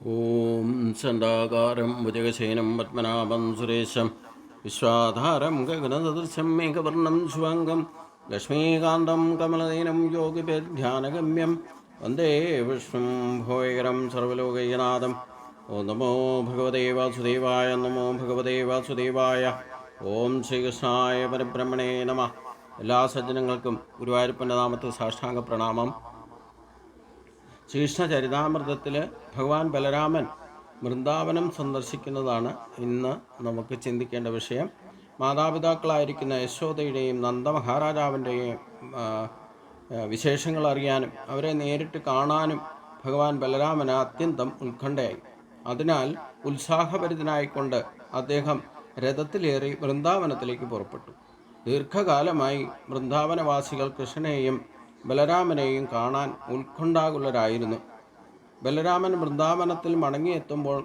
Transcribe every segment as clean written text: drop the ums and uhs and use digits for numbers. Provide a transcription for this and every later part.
ഓം ചണ്ഡാകാരം ഭുജഗശയനം പത്മനാഭം സുരേശം വിശ്വാധാരം ഗഗനസദൃശം മേഘവർണം ശുഭാംഗം ലക്ഷ്മീകാന്തം കമലനയനം യോഗിധ്യാനഗമ്യം വന്ദേ വിഷ്ണും ഭോയകരം സർവലോകൈകനാഥം. ഓം നമോ ഭഗവതേ വാസുദേവായ. നമോ ഭഗവതേ വാസുദേവായ. ഓം ശ്രീകൃഷ്ണായ പരബ്രഹ്മണേ നമ. എല്ലാ സജ്ജനങ്ങൾക്കും ഗുരുവായൂരപ്പൻ്റെ നാമത്തിൽ സാഷ്ടാംഗ പ്രണാമം. ശ്രീകൃഷ്ണ ചരിതാമൃതത്തിൽ ഭഗവാൻ ബലരാമൻ വൃന്ദാവനം സന്ദർശിക്കുന്നതാണ് ഇന്ന് നമുക്ക് ചിന്തിക്കേണ്ട വിഷയം. മാതാപിതാക്കളായിരിക്കുന്ന യശോദയുടെയും നന്ദമഹാരാജാവിൻ്റെയും വിശേഷങ്ങൾ അറിയാനും അവരെ നേരിട്ട് കാണാനും ഭഗവാൻ ബലരാമന് അത്യന്തം ഉത്കണ്ഠയായി. അതിനാൽ ഉത്സാഹഭരിതനായിക്കൊണ്ട് അദ്ദേഹം രഥത്തിലേറി വൃന്ദാവനത്തിലേക്ക് പുറപ്പെട്ടു. ദീർഘകാലമായി വൃന്ദാവനവാസികൾ കൃഷ്ണനെയും ബലരാമനെയും കാണാൻ ഉത്കണ്ഠാകുലരായിരുന്നു. ബലരാമൻ വൃന്ദാവനത്തിൽ മടങ്ങിയെത്തുമ്പോൾ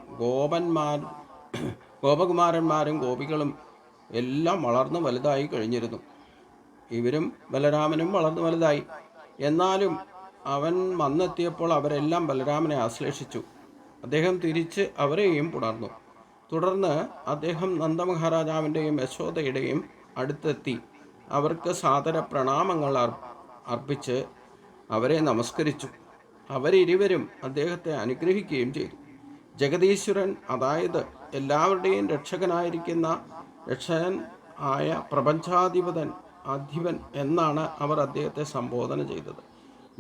ഗോപകുമാരന്മാരും ഗോപികളും എല്ലാം വളർന്നു വലുതായി കഴിഞ്ഞിരുന്നു. ഇവരും ബലരാമനും വളർന്നു വലുതായി. എന്നാലും അവൻ വന്നെത്തിയപ്പോൾ അവരെല്ലാം ബലരാമനെ ആശ്ലേഷിച്ചു. അദ്ദേഹം തിരിച്ച് അവരെയും പുണർന്നു. തുടർന്ന് അദ്ദേഹം നന്ദമഹാരാജാവിൻ്റെയും യശോദയുടെയും അടുത്തെത്തി അവർക്ക് സാദര പ്രണാമങ്ങൾ അർപ്പിച്ച് അവരെ നമസ്കരിച്ചു. അവരിരുവരും അദ്ദേഹത്തെ അനുഗ്രഹിക്കുകയും ചെയ്തു. ജഗദീശ്വരൻ, അതായത് എല്ലാവരുടെയും രക്ഷകൻ ആയ അധിപൻ എന്നാണ് അവർ അദ്ദേഹത്തെ സംബോധന ചെയ്തത്.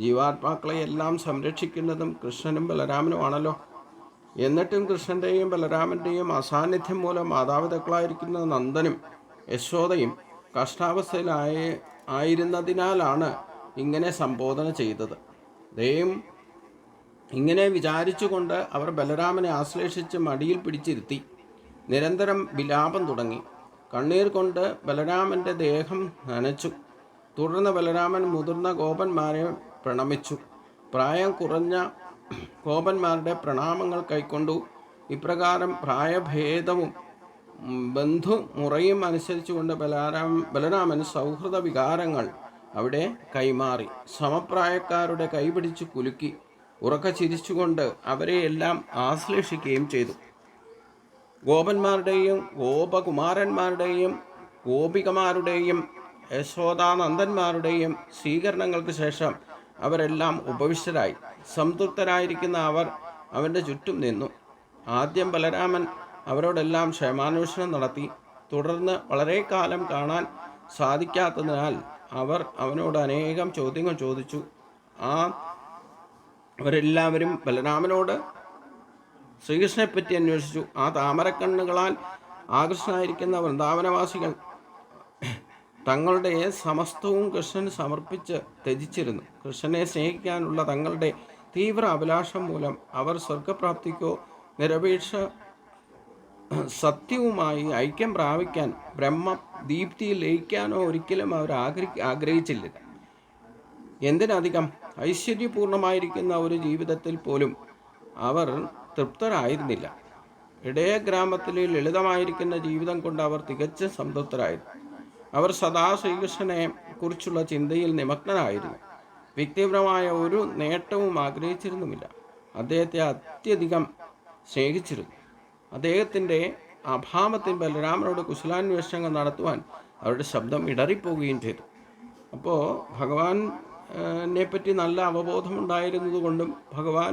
ജീവാത്മാക്കളെ എല്ലാം സംരക്ഷിക്കുന്നതും കൃഷ്ണനും ബലരാമനുമാണല്ലോ. എന്നിട്ടും കൃഷ്ണൻ്റെയും ബലരാമൻ്റെയും അസാന്നിധ്യം മൂലം മാതാപിതാക്കളായിരിക്കുന്ന നന്ദനും യശോദയും കഷ്ടാവസ്ഥയിലായിരുന്നതിനാലാണ് ഇങ്ങനെ സംബോധന ചെയ്തത്. ദൈവം ഇങ്ങനെ വിചാരിച്ചുകൊണ്ട് അവർ ബലരാമനെ ആശ്ലേഷിച്ച് മടിയിൽ പിടിച്ചിരുത്തി. നിരന്തരം വിലാപം തുടങ്ങി. കണ്ണീർ കൊണ്ട് ബലരാമൻ്റെ ദേഹം നനച്ചു. തുടർന്ന് ബലരാമൻ മുതിർന്ന ഗോപന്മാരെ പ്രണമിച്ചു. പ്രായം കുറഞ്ഞ ഗോപന്മാരുടെ പ്രണാമങ്ങൾ കൈക്കൊണ്ടു. ഇപ്രകാരം പ്രായഭേദവും ബന്ധുമുറയും അനുസരിച്ചുകൊണ്ട് ബലരാമൻ സൗഹൃദ വികാരങ്ങൾ അവിടെ കൈമാറി. സമപ്രായക്കാരുടെ കൈപിടിച്ച് കുലുക്കി ഉറക്ക ചിരിച്ചുകൊണ്ട് അവരെയെല്ലാം ആശ്ലേഷിക്കുകയും ചെയ്തു. ഗോപന്മാരുടെയും ഗോപകുമാരന്മാരുടെയും ഗോപികമാരുടെയും യശോദാനന്ദന്മാരുടെയും സ്വീകരണങ്ങൾക്ക് ശേഷം അവരെല്ലാം ഉപവിഷ്ടരായി. സംതൃപ്തരായിരിക്കുന്ന അവർ അവൻ്റെ ചുറ്റും നിന്നു. ആദ്യം ബലരാമൻ അവരോടെല്ലാം ക്ഷേമാന്വേഷണം നടത്തി. തുടർന്ന് വളരെ കാലം കാണാൻ സാധിക്കാത്തതിനാൽ അവർ അവനോട് അനേകം ചോദ്യങ്ങൾ ചോദിച്ചു. അവരെല്ലാവരും ബലരാമനോട് ശ്രീകൃഷ്ണനെപ്പറ്റി അന്വേഷിച്ചു. ആ താമരക്കണ്ണുകളാൽ ആകൃഷ്ടനായിരിക്കുന്ന വൃന്ദാവനവാസികൾ തങ്ങളുടെ സമസ്തവും കൃഷ്ണന് സമർപ്പിച്ച് ത്യജിച്ചിരുന്നു. കൃഷ്ണനെ സ്നേഹിക്കാനുള്ള തങ്ങളുടെ തീവ്ര അഭിലാഷം മൂലം അവർ സ്വർഗപ്രാപ്തിക്കോ നിരപേക്ഷ സത്യവുമായി ഐക്യം പ്രാപിക്കാൻ ബ്രഹ്മദീപ്തിയിൽ ലയിക്കാനോ ഒരിക്കലും അവർ ആഗ്രഹിച്ചില്ല. എന്തിനധികം ഐശ്വര്യപൂർണമായിരിക്കുന്ന ഒരു ജീവിതത്തിൽ പോലും അവർ തൃപ്തരായിരുന്നില്ല. ഇടയ ഗ്രാമത്തിലെ ലളിതമായിരിക്കുന്ന ജീവിതം കൊണ്ട് അവർ തികച്ചും സംതൃപ്തരായിരുന്നു. അവർ സദാ ശ്രീകൃഷ്ണനെ കുറിച്ചുള്ള ചിന്തയിൽ നിമഗ്നരായിരുന്നു. വ്യക്തിപരമായ ഒരു നേട്ടവും ആഗ്രഹിച്ചിരുന്നുമില്ല. അദ്ദേഹത്തെ അത്യധികം സ്നേഹിച്ചിരുന്നു. അദ്ദേഹത്തിൻ്റെ അഭാവത്തിൽ ബലരാമനോട് കുശലാന്വേഷണങ്ങൾ നടത്തുവാൻ അവരുടെ ശബ്ദം ഇടറിപ്പോവുകയും ചെയ്തു. അപ്പോൾ ഭഗവാനെ പറ്റി നല്ല അവബോധമുണ്ടായിരുന്നതുകൊണ്ടും ഭഗവാൻ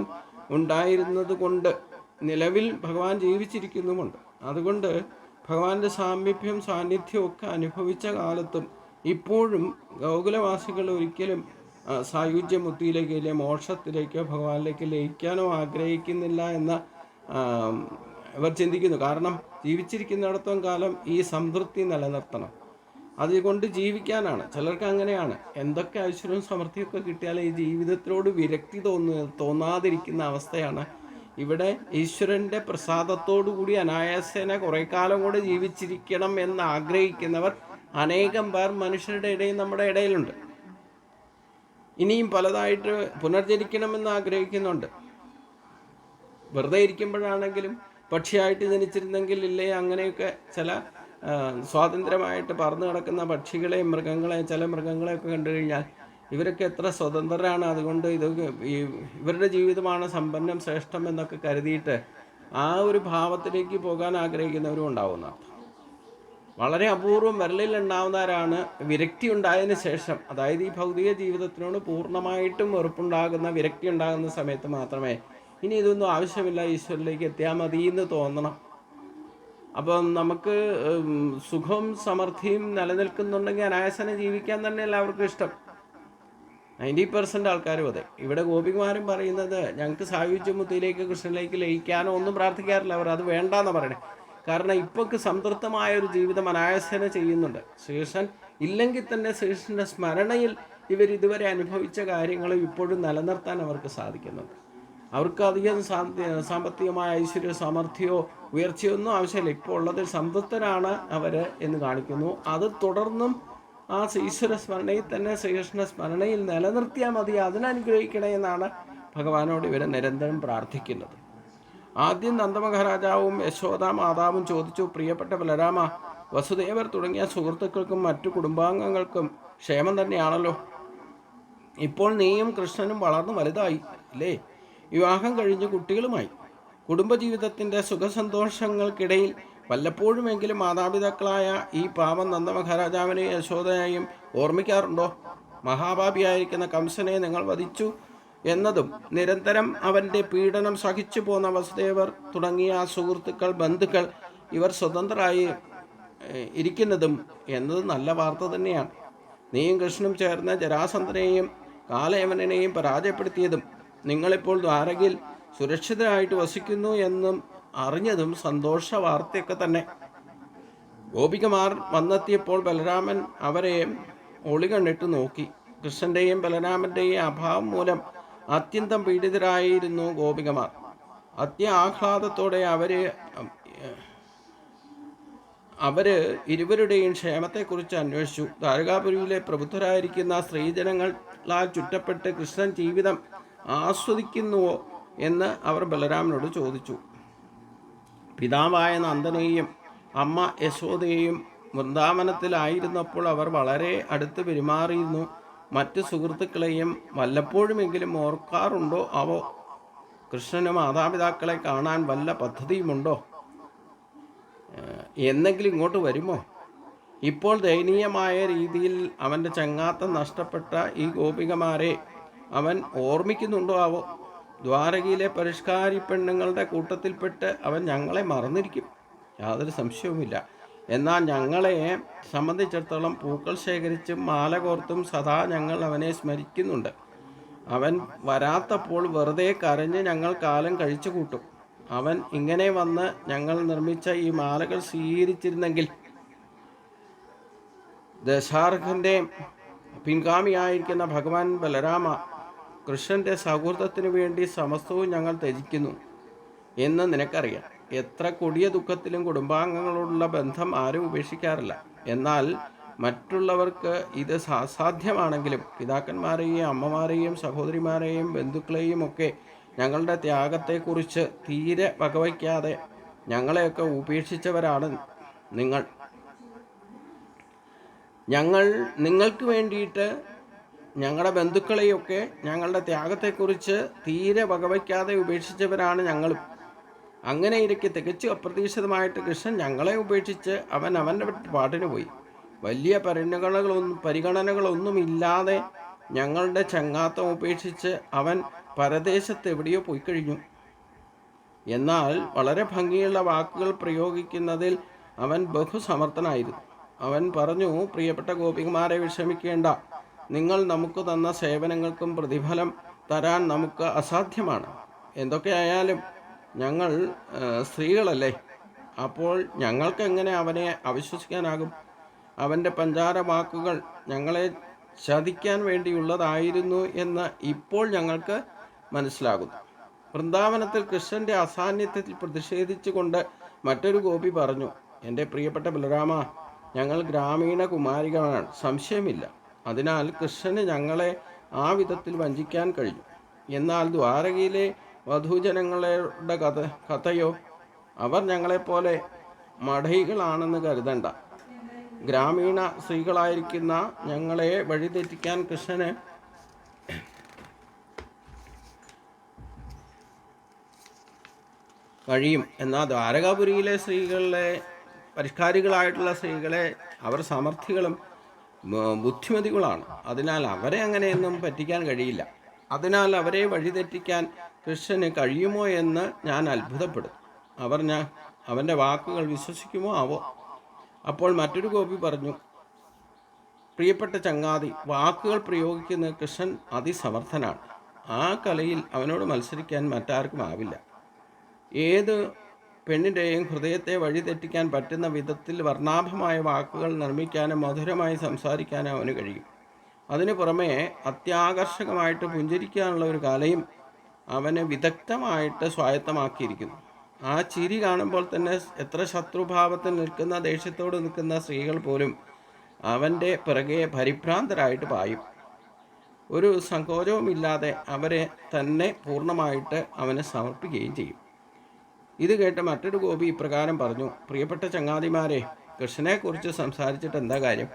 ഉണ്ടായിരുന്നത് കൊണ്ട് നിലവിൽ ഭഗവാൻ ജീവിച്ചിരിക്കുന്നുമുണ്ട്. അതുകൊണ്ട് ഭഗവാന്റെ സാന്നിധ്യവും ഒക്കെ അനുഭവിച്ച കാലത്തും ഇപ്പോഴും ഗോകുലവാസികൾ ഒരിക്കലും സായുജ്യമുക്തിയിലേക്ക് അല്ലെ മോക്ഷത്തിലേക്കോ ഭഗവാനിലേക്ക് ലയിക്കാനോ ആഗ്രഹിക്കുന്നില്ല എന്ന ഇവർ ചിന്തിക്കുന്നു. കാരണം ജീവിച്ചിരിക്കുന്നിടത്തോളം കാലം ഈ സംതൃപ്തി നിലനിർത്തണം, അതുകൊണ്ട് ജീവിക്കാനാണ്. ചിലർക്ക് അങ്ങനെയാണ്. എന്തൊക്കെ ഐശ്വര്യവും സമൃദ്ധിയൊക്കെ കിട്ടിയാലും ഈ ജീവിതത്തിനോട് വിരക്തി തോന്നാതിരിക്കുന്ന അവസ്ഥയാണ്. ഇവിടെ ഈശ്വരൻ്റെ പ്രസാദത്തോടുകൂടി അനായാസേന കുറേ കാലം കൂടെ ജീവിച്ചിരിക്കണം എന്ന് ആഗ്രഹിക്കുന്നവർ അനേകം പേർ മനുഷ്യരുടെ ഇടയിൽ നമ്മുടെ ഇടയിലുണ്ട്. ഇനിയും പലതായിട്ട് പുനർജനിക്കണമെന്ന് ആഗ്രഹിക്കുന്നുണ്ട്. വെറുതെ ഇരിക്കുമ്പോഴാണെങ്കിലും പക്ഷിയായിട്ട് ജനിച്ചിരുന്നെങ്കിൽ ഇല്ലേ, അങ്ങനെയൊക്കെ ചില സ്വാതന്ത്ര്യമായിട്ട് പറന്നു കിടക്കുന്ന പക്ഷികളെയും ചില മൃഗങ്ങളെയൊക്കെ കണ്ടു കഴിഞ്ഞാൽ ഇവരൊക്കെ എത്ര സ്വതന്ത്രരാണ്, അതുകൊണ്ട് ഇവരുടെ ജീവിതമാണ് സമ്പന്നം ശ്രേഷ്ഠം എന്നൊക്കെ കരുതിയിട്ട് ആ ഒരു ഭാവത്തിലേക്ക് പോകാൻ ആഗ്രഹിക്കുന്നവരും ഉണ്ടാവുന്ന വളരെ അപൂർവം വിരലിൽ ഉണ്ടാവുന്നവരാണ് വിരക്തി ഉണ്ടായതിന് ശേഷം, അതായത് ഈ ഭൗതിക ജീവിതത്തിനോട് പൂർണ്ണമായിട്ടും വെറുപ്പുണ്ടാകുന്ന വിരക്തി ഉണ്ടാകുന്ന സമയത്ത് മാത്രമേ ഇനി ഇതൊന്നും ആവശ്യമില്ല, ഈശ്വരിലേക്ക് എത്തിയാൽ മതി എന്ന് തോന്നണം. അപ്പം നമുക്ക് സുഖവും സമൃദ്ധിയും നിലനിൽക്കുന്നുണ്ടെങ്കിൽ അനായാസന ജീവിക്കാൻ തന്നെ എല്ലാവർക്കും ഇഷ്ടം. 90% ആൾക്കാരും അതെ. ഇവിടെ ഗോപികുമാരൻ പറയുന്നത് ഞങ്ങൾക്ക് സായുജ്യമുത്തിയിലേക്ക് കൃഷ്ണനിലേക്ക് ലയിക്കാനോ ഒന്നും പ്രാർത്ഥിക്കാറില്ല. അവർ അത് വേണ്ടാന്ന് പറയണേ. കാരണം ഇപ്പോൾ സംതൃപ്തമായ ഒരു ജീവിതം അനായാസന ചെയ്യുന്നുണ്ട്. ശ്രീകൃഷ്ണൻ ഇല്ലെങ്കിൽ തന്നെ ശ്രീകൃഷ്ണൻ്റെ സ്മരണയിൽ ഇതുവരെ അനുഭവിച്ച കാര്യങ്ങളും ഇപ്പോഴും നിലനിർത്താൻ അവർക്ക് സാധിക്കുന്നുണ്ട്. അവർക്ക് അധികം സാമ്പത്തികമായ ഐശ്വര്യ സാമർഥ്യമോ ഉയർച്ചയോ ഒന്നും ആവശ്യമില്ല. ഇപ്പോൾ ഉള്ളതിൽ സംതൃപ്തരാണ് അവർ എന്ന് കാണിക്കുന്നു. അത് തുടർന്നും ആ ഈശ്വര സ്മരണയിൽ തന്നെ ശ്രീകൃഷ്ണ സ്മരണയിൽ നിലനിർത്തിയാൽ മതി, അതിനനുഗ്രഹിക്കണേ എന്നാണ് ഭഗവാനോട് ഇവരെ നിരന്തരം പ്രാർത്ഥിക്കുന്നത്. ആദ്യം നന്ദമഹാരാജാവും യശോദ മാതാവും ചോദിച്ചു, പ്രിയപ്പെട്ട ബലരാമ, വസുദേവർ തുടങ്ങിയ സുഹൃത്തുക്കൾക്കും മറ്റു കുടുംബാംഗങ്ങൾക്കും ക്ഷേമം തന്നെയാണല്ലോ. ഇപ്പോൾ നീയും കൃഷ്ണനും വളർന്നു വലുതായി അല്ലേ, വിവാഹം കഴിഞ്ഞ് കുട്ടികളുമായി. കുടുംബജീവിതത്തിൻ്റെ സുഖസന്തോഷങ്ങൾക്കിടയിൽ വല്ലപ്പോഴുമെങ്കിലും മാതാപിതാക്കളായ ഈ പാവം നന്ദമഹാരാജാവിനെയും യശോദയെയും ഓർമ്മിക്കാറുണ്ടോ? മഹാപാപിയായിരിക്കുന്ന കംസനെ നിങ്ങൾ വധിച്ചു എന്നതും നിരന്തരം അവൻ്റെ പീഡനം സഹിച്ചു പോന്ന വസുദേവർ തുടങ്ങിയ സുഹൃത്തുക്കൾ, ബന്ധുക്കൾ ഇവർ സ്വതന്ത്രരായി ഇരിക്കുന്നതും എന്നത് നല്ല വാർത്ത തന്നെയാണ്. നീയും കൃഷ്ണനും ചേർന്ന് ജരാസന്ധനെയും കാലയവനെയും പരാജയപ്പെടുത്തിയതും നിങ്ങളിപ്പോൾ ദ്വാരകയിൽ സുരക്ഷിതരായിട്ട് വസിക്കുന്നു എന്നും അറിഞ്ഞതും സന്തോഷ വാർത്തയൊക്കെ തന്നെ. ഗോപികമാർ വന്നെത്തിയപ്പോൾ ബലരാമൻ അവരെ ഒളികണ്ണിട്ട് നോക്കി. കൃഷ്ണൻ്റെയും ബലരാമൻ്റെയും അഭാവം മൂലം അത്യന്തം പീഡിതരായിരുന്നു ഗോപികമാർ. ആഹ്ലാദത്തോടെ അവര് ഇരുവരുടെയും ക്ഷേമത്തെക്കുറിച്ച് അന്വേഷിച്ചു. ദ്വാരകാപുരിയിലെ പ്രബുദ്ധരായിരിക്കുന്ന സ്ത്രീജനങ്ങളാൽ ചുറ്റപ്പെട്ട് കൃഷ്ണൻ ജീവിതം ആസ്വദിക്കുന്നുവോ എന്ന് അവർ ബലരാമനോട് ചോദിച്ചു. പിതാവായ നന്ദനെയും അമ്മ യശോദയെയും വൃന്ദാവനത്തിലായിരുന്നപ്പോൾ അവർ വളരെ അടുത്ത് പെരുമാറിയിരുന്നു. മറ്റ് സുഹൃത്തുക്കളെയും വല്ലപ്പോഴുമെങ്കിലും ഓർക്കാറുണ്ടോ അവോ? കൃഷ്ണന് മാതാപിതാക്കളെ കാണാൻ വല്ല പദ്ധതിയുമുണ്ടോ? എന്നെങ്കിലും ഇങ്ങോട്ട് വരുമോ? ഇപ്പോൾ ദയനീയമായ രീതിയിൽ അവൻ്റെ ചങ്ങാത്തം നഷ്ടപ്പെട്ട ഈ ഗോപികമാരെ അവൻ ഓർമ്മിക്കുന്നുണ്ടോ ആവോ? ദ്വാരകയിലെ പരിഷ്കാരി പെണ്ണുങ്ങളുടെ കൂട്ടത്തിൽപ്പെട്ട് അവൻ ഞങ്ങളെ മറന്നിരിക്കും, യാതൊരു സംശയവുമില്ല. എന്നാൽ ഞങ്ങളെ സംബന്ധിച്ചിടത്തോളം പൂക്കൾ ശേഖരിച്ചും മാല കോർത്തും സദാ ഞങ്ങൾ അവനെ സ്മരിക്കുന്നുണ്ട്. അവൻ വരാത്തപ്പോൾ വെറുതെ കരഞ്ഞ് ഞങ്ങൾ കാലം കഴിച്ചു കൂട്ടും. അവൻ ഇങ്ങനെ വന്ന് ഞങ്ങൾ നിർമ്മിച്ച ഈ മാലകൾ സ്വീകരിച്ചിരുന്നെങ്കിൽ ദശാർഘൻ്റെ പിൻഗാമിയായിരിക്കുന്ന ഭഗവാൻ ബലരാമ, കൃഷ്ണൻ്റെ സൗഹൃദത്തിനു വേണ്ടി സമസ്തവും ഞങ്ങൾ ത്യജിക്കുന്നു എന്ന് നിനക്കറിയാം. എത്ര കൊടിയ ദുഃഖത്തിലും കുടുംബാംഗങ്ങളോടുള്ള ബന്ധം ആരും ഉപേക്ഷിക്കാറില്ല. എന്നാൽ മറ്റുള്ളവർക്ക് ഇത് അസാധ്യമാണെങ്കിലും പിതാക്കന്മാരെയും അമ്മമാരെയും സഹോദരിമാരെയും ബന്ധുക്കളെയും ഒക്കെ ഞങ്ങളുടെ ത്യാഗത്തെക്കുറിച്ച് തീരെ വകവയ്ക്കാതെ ഞങ്ങളെയൊക്കെ ഉപേക്ഷിച്ചവരാണ് നിങ്ങൾ. ഞങ്ങൾ നിങ്ങൾക്ക് വേണ്ടിയിട്ട് ഞങ്ങളുടെ ബന്ധുക്കളെയൊക്കെ ഞങ്ങളുടെ ത്യാഗത്തെക്കുറിച്ച് തീരെ വകവയ്ക്കാതെ ഉപേക്ഷിച്ചവരാണ് ഞങ്ങളും. അങ്ങനെ ഇരിക്കെ തികച്ചും അപ്രതീക്ഷിതമായിട്ട് കൃഷ്ണൻ ഞങ്ങളെ ഉപേക്ഷിച്ച് അവൻ്റെ പാട്ടിന് പോയി. വലിയ പരിഗണനകളൊന്നുമില്ലാതെ ഞങ്ങളുടെ ചങ്ങാത്തം ഉപേക്ഷിച്ച് അവൻ പരദേശത്ത് എവിടെയോ പോയി കഴിഞ്ഞു. എന്നാൽ വളരെ ഭംഗിയുള്ള വാക്കുകൾ പ്രയോഗിക്കുന്നതിൽ അവൻ ബഹുസമർത്ഥനായിരുന്നു. അവൻ പറഞ്ഞു, പ്രിയപ്പെട്ട ഗോപികമാരെ, വിഷമിക്കേണ്ട. നിങ്ങൾ നമുക്ക് തന്ന സേവനങ്ങൾക്കും പ്രതിഫലം തരാൻ നമുക്ക് അസാധ്യമാണ്. എന്തൊക്കെയായാലും ഞങ്ങൾ സ്ത്രീകളല്ലേ, അപ്പോൾ ഞങ്ങൾക്കെങ്ങനെ അവനെ അവിശ്വസിക്കാനാകും? അവൻ്റെ പഞ്ചാര വാക്കുകൾ ഞങ്ങളെ ചതിക്കാൻ വേണ്ടിയുള്ളതായിരുന്നു എന്ന് ഇപ്പോൾ ഞങ്ങൾക്ക് മനസ്സിലാകുന്നു. വൃന്ദാവനത്തിൽ കൃഷ്ണൻ്റെ അസാന്നിധ്യത്തിൽ പ്രതിഷേധിച്ചുകൊണ്ട് മറ്റൊരു ഗോപി പറഞ്ഞു, എൻ്റെ പ്രിയപ്പെട്ട ബലരാമ, ഞങ്ങൾ ഗ്രാമീണ കുമാരികളാണ്, സംശയമില്ല. അതിനാൽ കൃഷ്ണന് ഞങ്ങളെ ആ വിധത്തിൽ വഞ്ചിക്കാൻ കഴിഞ്ഞു. എന്നാൽ ദ്വാരകയിലെ വധൂജനങ്ങളുടെ കഥയോ? അവർ ഞങ്ങളെപ്പോലെ മഠൈകളാണെന്ന് കരുതണ്ട. ഗ്രാമീണ സ്ത്രീകളായിരിക്കുന്ന ഞങ്ങളെ വഴിതെറ്റിക്കാൻ കൃഷ്ണന് കഴിയും. എന്നാൽ ദ്വാരകാപുരിയിലെ സ്ത്രീകളെ, പരിഷ്കാരികളായിട്ടുള്ള സ്ത്രീകളെ, അവർ സമർത്ഥികളും ബുദ്ധിമതികളാണ്. അതിനാൽ അവരെ അങ്ങനെയൊന്നും പറ്റിക്കാൻ കഴിയില്ല. അതിനാൽ അവരെ വഴിതെറ്റിക്കാൻ കൃഷ്ണന് കഴിയുമോ എന്ന് ഞാൻ അത്ഭുതപ്പെടും. അവൻ്റെ വാക്കുകൾ വിശ്വസിക്കുമോ ആവോ? അപ്പോൾ മറ്റൊരു ഗോപി പറഞ്ഞു, പ്രിയപ്പെട്ട ചങ്ങാതി, വാക്കുകൾ പ്രയോഗിക്കുന്ന കൃഷ്ണൻ അതിസമർത്ഥനാണ്. ആ കലയിൽ അവനോട് മത്സരിക്കാൻ മറ്റാർക്കും ആവില്ല. ഏത് പെണ്ണിൻ്റെയും ഹൃദയത്തെ വഴിതെറ്റിക്കാൻ പറ്റുന്ന വിധത്തിൽ വർണ്ണാഭമായ വാക്കുകൾ നിർമ്മിക്കാനും മധുരമായി സംസാരിക്കാനും അവന് കഴിയും. അതിനു പുറമെ അത്യാകർഷകമായിട്ട് പുഞ്ചിരിക്കാനുള്ള ഒരു കലയും അവന് വിദഗ്ധമായിട്ട് സ്വായത്തമാക്കിയിരിക്കുന്നു. ആ ചിരി കാണുമ്പോൾ തന്നെ എത്ര ശത്രുഭാവത്തിൽ നിൽക്കുന്ന, ദേഷ്യത്തോട് നിൽക്കുന്ന സ്ത്രീകൾ പോലും അവൻ്റെ പിറകെ പരിഭ്രാന്തരായിട്ട് പായും. ഒരു സങ്കോചവുമില്ലാതെ അവരെ തന്നെ പൂർണ്ണമായിട്ട് അവന് സമർപ്പിക്കുകയും ചെയ്യും. ഇത് കേട്ട് മറ്റൊരു ഗോപി ഇപ്രകാരം പറഞ്ഞു, പ്രിയപ്പെട്ട ചങ്ങാതിമാരെ, കൃഷ്ണനെക്കുറിച്ച് സംസാരിച്ചിട്ട് എന്താ കാര്യം?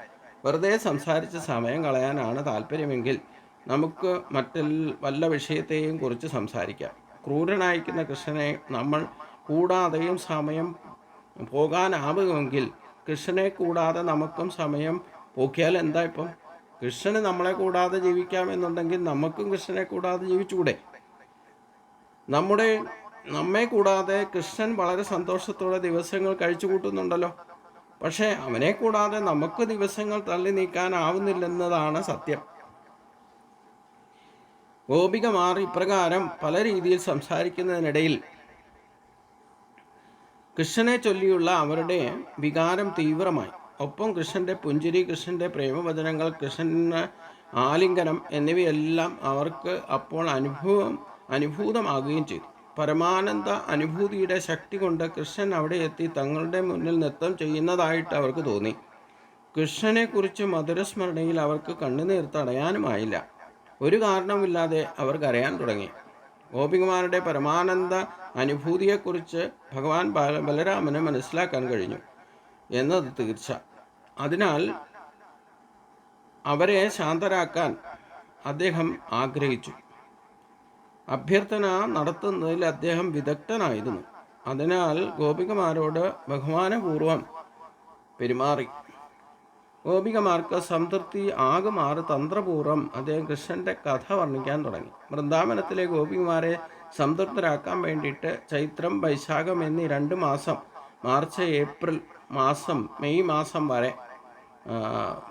വെറുതെ സംസാരിച്ച് സമയം കളയാനാണ് താല്പര്യമെങ്കിൽ നമുക്ക് വല്ല വിഷയത്തെയും കുറിച്ച് സംസാരിക്കാം. ക്രൂരനായിരിക്കുന്ന കൃഷ്ണനെ നമ്മൾ കൂടാതെയും സമയം പോകാനാവുമെങ്കിൽ കൃഷ്ണനെ കൂടാതെ നമുക്കും സമയം പോക്കിയാൽ എന്താ? ഇപ്പം കൃഷ്ണന് നമ്മളെ കൂടാതെ ജീവിക്കാമെന്നുണ്ടെങ്കിൽ നമുക്കും കൃഷ്ണനെ കൂടാതെ ജീവിച്ചുകൂടെ? നമ്മെ കൂടാതെ കൃഷ്ണൻ വളരെ സന്തോഷത്തോടെ ദിവസങ്ങൾ കഴിച്ചു കൂട്ടുന്നുണ്ടല്ലോ. പക്ഷേ അവനെ കൂടാതെ നമുക്ക് ദിവസങ്ങൾ തള്ളി നീക്കാനാവുന്നില്ലെന്നതാണ് സത്യം. ഗോപികമാർ ഇപ്രകാരം പല രീതിയിൽ സംസാരിക്കുന്നതിനിടയിൽ കൃഷ്ണനെ ചൊല്ലിയുള്ള അവരുടെ വികാരം തീവ്രമായി. ഒപ്പം കൃഷ്ണൻ്റെ പുഞ്ചിരി, കൃഷ്ണൻ്റെ പ്രേമവചനങ്ങൾ, കൃഷ്ണന് ആലിംഗനം എന്നിവയെല്ലാം അവർക്ക് അപ്പോൾ അനുഭൂതമാകുകയും ചെയ്തു. പരമാനന്ദ അനുഭൂതിയുടെ ശക്തി കൊണ്ട് കൃഷ്ണൻ അവിടെ എത്തി തങ്ങളുടെ മുന്നിൽ നൃത്തം ചെയ്യുന്നതായിട്ട് അവർക്ക് തോന്നി. കൃഷ്ണനെക്കുറിച്ച് മധുരസ്മരണയിൽ അവർക്ക് കണ്ണുനീർ തടയാനുമായില്ല. ഒരു കാരണവുമില്ലാതെ അവർ കരയാൻ തുടങ്ങി. ഗോപികുമാരുടെ പരമാനന്ദ അനുഭൂതിയെക്കുറിച്ച് ഭഗവാൻ ബലരാമന് മനസ്സിലാക്കാൻ കഴിഞ്ഞു എന്നത് തീർച്ച. അതിനാൽ അവരെ ശാന്തരാക്കാൻ അദ്ദേഹം ആഗ്രഹിച്ചു. അഭ്യർത്ഥന നടത്തുന്നതിൽ അദ്ദേഹം വിദഗ്ധനായിരുന്നു. അതിനാൽ ഗോപികമാരോട് ബഹുമാനപൂർവം പെരുമാറി. ഗോപികമാർക്ക് സംതൃപ്തി ആകുമാറ് തന്ത്രപൂർവ്വം അദ്ദേഹം കൃഷ്ണൻ്റെ കഥ വർണ്ണിക്കാൻ തുടങ്ങി. വൃന്ദാവനത്തിലെ ഗോപികമാരെ സംതൃപ്തരാക്കാൻ വേണ്ടിയിട്ട് ചൈത്രം, വൈശാഖം എന്നീ 2 മാസം, മാർച്ച്, ഏപ്രിൽ മാസം, മെയ് മാസം വരെ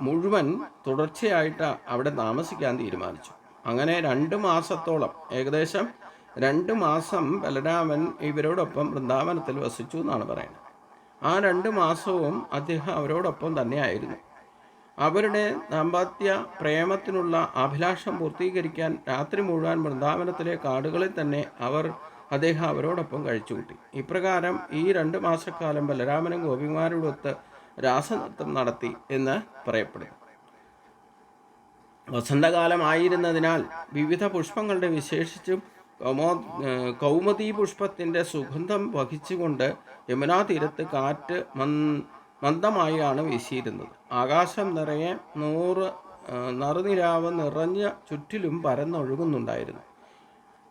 മുഴുവൻ തുടർച്ചയായിട്ട് അവിടെ താമസിക്കാൻ തീരുമാനിച്ചു. അങ്ങനെ 2 മാസത്തോളം, ഏകദേശം 2 മാസം ബലരാമൻ ഇവരോടൊപ്പം വൃന്ദാവനത്തിൽ വസിച്ചു എന്നാണ് പറയുന്നത്. ആ 2 മാസവും അദ്ദേഹം അവരോടൊപ്പം തന്നെയായിരുന്നു. അവരുടെ ദാമ്പത്യ പ്രേമത്തിനുള്ള അഭിലാഷം പൂർത്തീകരിക്കാൻ രാത്രി മുഴുവൻ വൃന്ദാവനത്തിലെ കാടുകളിൽ തന്നെ അദ്ദേഹം അവരോടൊപ്പം കഴിച്ചുകൂട്ടി. ഇപ്രകാരം ഈ 2 മാസക്കാലം ബലരാമനും ഗോപിമാരോടൊത്ത് രാസനൃത്തം നടത്തി എന്ന് പറയപ്പെടുന്നു. വസന്തകാലമായിരുന്നതിനാൽ വിവിധ പുഷ്പങ്ങളുടെ, വിശേഷിച്ചും കൗമുദി പുഷ്പത്തിൻ്റെ സുഗന്ധം വഹിച്ചുകൊണ്ട് യമുനാ തീരത്ത് കാറ്റ് മന്ദമായാണ് വീശിയിരുന്നത്. ആകാശം നിറയെ നറുനിലാവ് നിറഞ്ഞ ചുറ്റിലും പരന്നൊഴുകുന്നുണ്ടായിരുന്നു.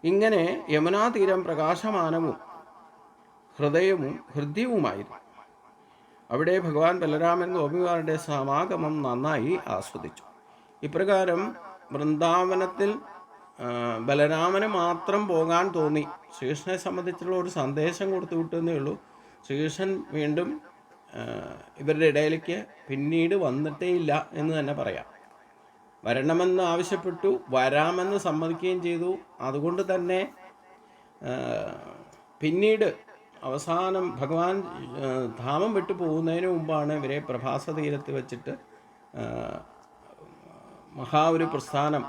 ഇങ്ങനെ യമുനാ തീരം പ്രകാശമാനവും ഹൃദ്യവുമായിരുന്നു. അവിടെ ഭഗവാൻ ബലരാമൻ ഗോപിമാരുടെ സമാഗമം നന്നായി ആസ്വദിച്ചു. ഇപ്രകാരം വൃന്ദാവനത്തിൽ ബലരാമന് മാത്രം പോകാൻ തോന്നി. ശ്രീകൃഷ്ണനെ സംബന്ധിച്ചുള്ള ഒരു സന്ദേശം കൊടുത്തു വിട്ടുന്നേ ഉള്ളൂ. ശ്രീകൃഷ്ണൻ വീണ്ടും ഇവരുടെ ഇടയിലേക്ക് പിന്നീട് വന്നിട്ടേ ഇല്ല എന്ന് തന്നെ പറയാം. വരണമെന്ന് ആവശ്യപ്പെട്ടു, വരാമെന്ന് സമ്മതിക്കുകയും ചെയ്തു. അതുകൊണ്ട് തന്നെ പിന്നീട് അവസാനം ഭഗവാൻ ധാമം വിട്ടു പോകുന്നതിന് മുമ്പാണ് ഇവരെ പ്രഭാസ തീരത്ത് വെച്ചിട്ട് ഒരു പ്രസ്ഥാനം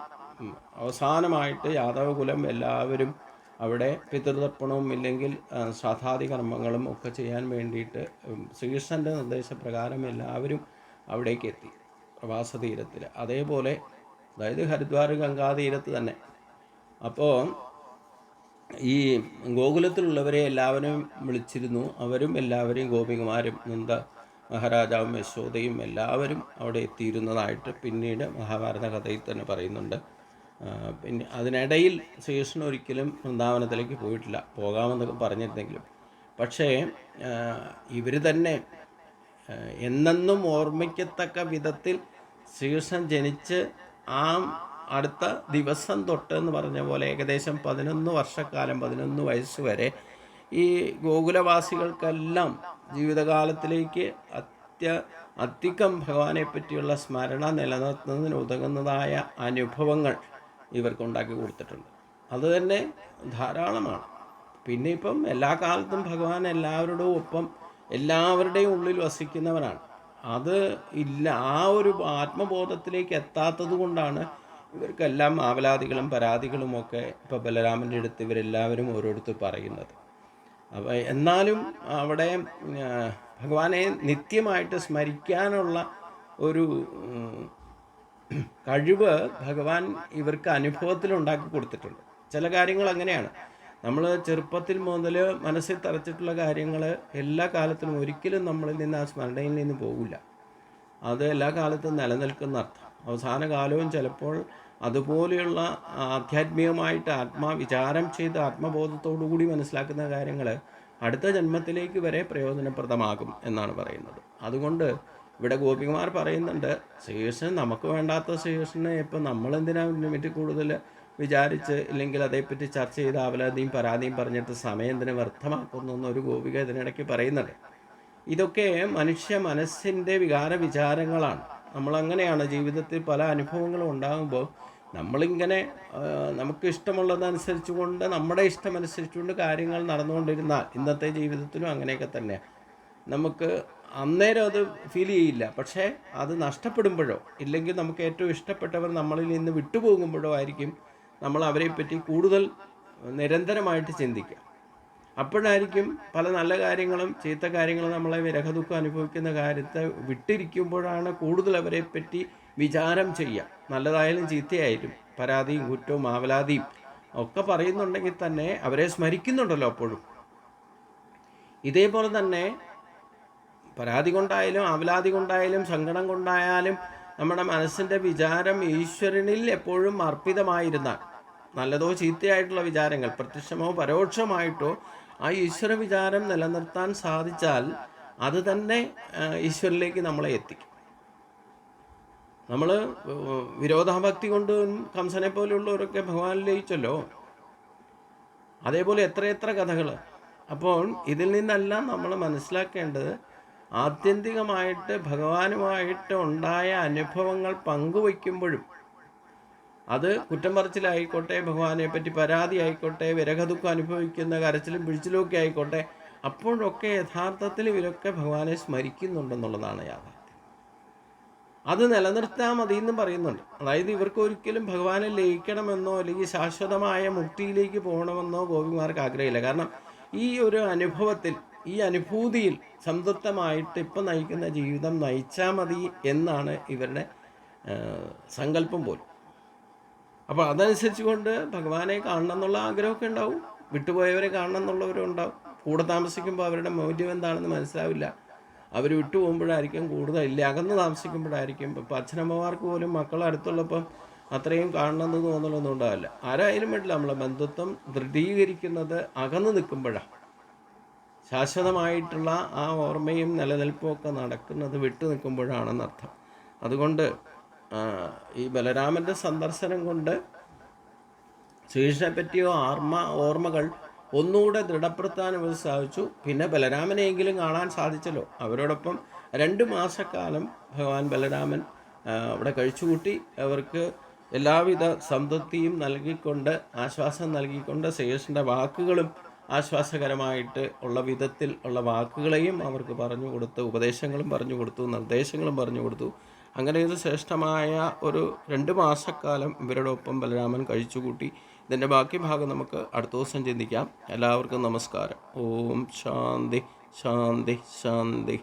അവസാനമായിട്ട് യാദവകുലം എല്ലാവരും അവിടെ പിതൃതർപ്പണവും ഇല്ലെങ്കിൽ ശ്രാദ്ധാദി കർമ്മങ്ങളും ഒക്കെ ചെയ്യാൻ വേണ്ടിയിട്ട് ശ്രീകൃഷ്ണൻ്റെ നിർദ്ദേശപ്രകാരം എല്ലാവരും അവിടേക്ക് എത്തി പ്രവാസ തീരത്തിൽ. അതേപോലെ അതായത് ഹരിദ്വാർ ഗംഗാതീരത്ത് തന്നെ. അപ്പോൾ ഈ ഗോകുലത്തിലുള്ളവരെ എല്ലാവരും വിളിച്ചിരുന്നു. അവരും എല്ലാവരെയും ഗോപികമാരും നന്ദ മഹാരാജാവും യശോദയും എല്ലാവരും അവിടെ എത്തിയിരുന്നതായിട്ട് പിന്നീട് മഹാഭാരത കഥയിൽ തന്നെ പറയുന്നുണ്ട്. പിന്നെ അതിനിടയിൽ ശ്രീകൃഷ്ണൻ ഒരിക്കലും വൃന്ദാവനത്തിലേക്ക് പോയിട്ടില്ല. പോകാമെന്നൊക്കെ പറഞ്ഞിരുന്നെങ്കിലും പക്ഷേ ഇവർ തന്നെ എന്നെന്നും ഓർമ്മിക്കത്തക്ക വിധത്തിൽ ശ്രീകൃഷ്ണൻ ജനിച്ച് ആ അടുത്ത ദിവസം തൊട്ട് എന്ന് പറഞ്ഞ പോലെ ഏകദേശം 11 വർഷക്കാലം 11 വയസ്സ് വരെ ഈ ഗോകുലവാസികൾക്കെല്ലാം ജീവിതകാലത്തിലേക്ക് അധികം ഭഗവാനെ പറ്റിയുള്ള സ്മരണ നിലനിർത്തുന്നതിന് ഉതകുന്നതായ അനുഭവങ്ങൾ ഇവർക്കുണ്ടാക്കി കൊടുത്തിട്ടുണ്ട്. അത് തന്നെ ധാരാളമാണ്. പിന്നെ ഇപ്പം എല്ലാ കാലത്തും ഭഗവാൻ എല്ലാവരുടെയും ഒപ്പം എല്ലാവരുടെയും ഉള്ളിൽ വസിക്കുന്നവനാണ്. അത് ഇല്ല, ആ ഒരു ആത്മബോധത്തിലേക്ക് എത്താത്തത് കൊണ്ടാണ് ഇവർക്കെല്ലാം ആവലാതികളും പരാതികളും ഒക്കെ ഇപ്പോൾ ബലരാമൻ്റെ അടുത്ത് ഇവരെല്ലാവരും ഓരോരുത്തർ പറയുന്നത്. അപ്പോൾ എന്നാലും അവിടെ ഭഗവാനെ നിത്യമായിട്ട് സ്മരിക്കാനുള്ള ഒരു കഴിവ് ഭഗവാൻ ഇവർക്ക് അനുഭവത്തിലുണ്ടാക്കി കൊടുത്തിട്ടുണ്ട്. ചില കാര്യങ്ങൾ അങ്ങനെയാണ്. നമ്മൾ ചെറുപ്പത്തിൽ മുതൽ മനസ്സിൽ തറച്ചിട്ടുള്ള കാര്യങ്ങൾ എല്ലാ കാലത്തിലും ഒരിക്കലും നമ്മളിൽ നിന്ന് ആ സ്മരണയിൽ നിന്ന് പോകില്ല. അത് എല്ലാ കാലത്തും നിലനിൽക്കുന്ന അർത്ഥം. അവസാന കാലവും ചിലപ്പോൾ അതുപോലെയുള്ള ആധ്യാത്മികമായിട്ട് വിചാരം ചെയ്ത് ആത്മബോധത്തോടു കൂടി മനസ്സിലാക്കുന്ന കാര്യങ്ങൾ അടുത്ത ജന്മത്തിലേക്ക് വരെ പ്രയോജനപ്രദമാകും എന്നാണ് പറയുന്നത്. അതുകൊണ്ട് ഇവിടെ ഗോപികുമാർ പറയുന്നുണ്ട്, ശ്രീകൃഷ്ണൻ നമുക്ക് വേണ്ടാത്ത ശ്രീകൃഷ്ണനെ ഇപ്പം നമ്മളെന്തിനാണ് ഇതിനെപ്പറ്റി കൂടുതൽ വിചാരിച്ച് ഇല്ലെങ്കിൽ അതേപ്പറ്റി ചർച്ച ചെയ്ത് ആവലാതിയും പരാതിയും പറഞ്ഞിട്ട് സമയം എന്തിനെ വ്യർത്ഥമാക്കുന്നു എന്നൊരു ഗോപിക ഇതിനിടയ്ക്ക് പറയുന്നുണ്ട്. ഇതൊക്കെ മനുഷ്യ മനസ്സിൻ്റെ വിചാരങ്ങളാണ്. നമ്മളങ്ങനെയാണ് ജീവിതത്തിൽ പല അനുഭവങ്ങളും ഉണ്ടാകുമ്പോൾ നമ്മളിങ്ങനെ നമുക്ക് ഇഷ്ടമുള്ളതനുസരിച്ചുകൊണ്ട് നമ്മുടെ ഇഷ്ടമനുസരിച്ചുകൊണ്ട് കാര്യങ്ങൾ നടന്നുകൊണ്ടിരുന്നാൽ ഇന്നത്തെ ജീവിതത്തിലും അങ്ങനെയൊക്കെ തന്നെ നമുക്ക് അന്നേരം അത് ഫീൽ ചെയ്യില്ല. പക്ഷേ അത് നഷ്ടപ്പെടുമ്പോഴോ ഇല്ലെങ്കിൽ നമുക്ക് ഏറ്റവും ഇഷ്ടപ്പെട്ടവർ നമ്മളിൽ നിന്ന് വിട്ടുപോകുമ്പോഴോ ആയിരിക്കും നമ്മൾ അവരെപ്പറ്റി കൂടുതൽ നിരന്തരമായിട്ട് ചിന്തിക്കുക. അപ്പോഴായിരിക്കും പല നല്ല കാര്യങ്ങളും ചീത്ത കാര്യങ്ങളും നമ്മളെ വിരഹദുഃഖം അനുഭവിക്കുന്ന കാര്യത്തെ വിട്ടിരിക്കുമ്പോഴാണ് കൂടുതൽ അവരെപ്പറ്റി വിചാരം ചെയ്യുക. നല്ലതായാലും ചീത്തയായാലും പരാതിയും കുറ്റവും ആവലാതിയും ഒക്കെ പറയുന്നുണ്ടെങ്കിൽ തന്നെ അവരെ സ്മരിക്കുന്നുണ്ടല്ലോ അപ്പോഴും. ഇതേപോലെ തന്നെ പരാതി കൊണ്ടായാലും ആവലാതി കൊണ്ടായാലും സങ്കടം കൊണ്ടായാലും നമ്മുടെ മനസ്സിൻ്റെ വിചാരം ഈശ്വരനിൽ എപ്പോഴും അർപ്പിതമായിരുന്നാൽ, നല്ലതോ ചീത്തയായിട്ടുള്ള വിചാരങ്ങൾ പ്രത്യക്ഷമോ പരോക്ഷമായിട്ടോ ആ ഈശ്വര വിചാരം നിലനിർത്താൻ സാധിച്ചാൽ അത് തന്നെ ഈശ്വരനിലേക്ക് നമ്മളെ എത്തിക്കും. നമ്മൾ വിരോധാഭക്തി കൊണ്ട് കംസനെ പോലെയുള്ളവരൊക്കെ ഭഗവാനിൽ ലയിച്ചല്ലോ. അതേപോലെ എത്രയെത്ര കഥകൾ. അപ്പോൾ ഇതിൽ നിന്നെല്ലാം നമ്മൾ മനസ്സിലാക്കേണ്ടത് ആത്യന്തികമായിട്ട് ഭഗവാനുമായിട്ട് ഉണ്ടായ അനുഭവങ്ങൾ പങ്കുവയ്ക്കുമ്പോഴും അത് കുറ്റം പറച്ചിലായിക്കോട്ടെ, ഭഗവാനെ പറ്റി പരാതി ആയിക്കോട്ടെ, വിരഹദുഃഖം അനുഭവിക്കുന്ന കരച്ചിലും പിഴിച്ചിലും ഒക്കെ ആയിക്കോട്ടെ, അപ്പോഴൊക്കെ യഥാർത്ഥത്തിൽ ഇവരൊക്കെ ഭഗവാനെ സ്മരിക്കുന്നുണ്ടെന്നുള്ളതാണ് യാഥാർത്ഥ്യം. അത് നിലനിർത്താൻ മതി എന്നും പറയുന്നുണ്ട്. അതായത് ഇവർക്ക് ഒരിക്കലും ഭഗവാനെ ലയിക്കണമെന്നോ അല്ലെങ്കിൽ ശാശ്വതമായ മുക്തിയിലേക്ക് പോകണമെന്നോ ഗോപിമാർക്ക് ആഗ്രഹമില്ല. കാരണം ഈ ഒരു അനുഭവത്തിൽ, ഈ അനുഭൂതിയിൽ സംതൃപ്തമായിട്ട് ഇപ്പം നയിക്കുന്ന ജീവിതം നയിച്ചാൽ മതി എന്നാണ് ഇവരുടെ സങ്കല്പം പോലും. അപ്പോൾ അതനുസരിച്ച് കൊണ്ട് ഭഗവാനെ കാണണം എന്നുള്ള ആഗ്രഹമൊക്കെ ഉണ്ടാവും. വിട്ടുപോയവരെ കാണണം എന്നുള്ളവരും ഉണ്ടാവും. കൂടെ താമസിക്കുമ്പോൾ അവരുടെ മൂല്യം എന്താണെന്ന് മനസ്സിലാവില്ല. അവർ വിട്ടുപോകുമ്പോഴായിരിക്കും കൂടുതൽ, ഇല്ല അകന്ന് താമസിക്കുമ്പോഴായിരിക്കും. ഇപ്പം അച്ഛനമ്മമാർക്ക് പോലും മക്കൾ അടുത്തുള്ളപ്പം അത്രയും കാണണമെന്ന് തോന്നലൊന്നും ഉണ്ടാവില്ല. ആരായാലും വേണ്ടില്ല, നമ്മളെ ബന്ധുത്വം ദൃഢീകരിക്കുന്നത് അകന്ന് നിൽക്കുമ്പോഴാണ്. ശാശ്വതമായിട്ടുള്ള ആ ഓർമ്മയും നിലനിൽപ്പും ഒക്കെ നടക്കുന്നത് വിട്ടു നിൽക്കുമ്പോഴാണെന്നർത്ഥം. അതുകൊണ്ട് ഈ ബലരാമൻ്റെ സന്ദർശനം കൊണ്ട് ശ്രീകൃഷ്ണനെ പറ്റിയോ ഓർമ്മകൾ ഒന്നുകൂടെ ദൃഢപ്പെടുത്താൻ ഇവർ സാധിച്ചു. പിന്നെ ബലരാമനെയെങ്കിലും കാണാൻ സാധിച്ചല്ലോ. അവരോടൊപ്പം 2 മാസക്കാലം ഭഗവാൻ ബലരാമൻ അവിടെ കഴിച്ചുകൂട്ടി. അവർക്ക് എല്ലാവിധ സംതൃപ്തിയും നൽകിക്കൊണ്ട്, ആശ്വാസം നൽകിക്കൊണ്ട്, ശ്രീകൃഷ്ണൻ്റെ വാക്കുകളും ആശ്വാസകരമായിട്ട് ഉള്ള വിധത്തിൽ ഉള്ള വാക്കുകളെയും അവർക്ക് പറഞ്ഞു കൊടുത്തു, ഉപദേശങ്ങളും പറഞ്ഞു കൊടുത്തു, നിർദ്ദേശങ്ങളും പറഞ്ഞു കൊടുത്തു. അങ്ങനെ ഇത് ശ്രേഷ്ഠമായ ഒരു 2 മാസക്കാലം ഇവരോടൊപ്പം ബലരാമൻ കഴിച്ചുകൂട്ടി. ഇതിൻ്റെ ബാക്കി ഭാഗം നമുക്ക് അടുത്ത ദിവസം ചിന്തിക്കാം. എല്ലാവർക്കും നമസ്കാരം. ഓം ശാന്തി ശാന്തി ശാന്തി.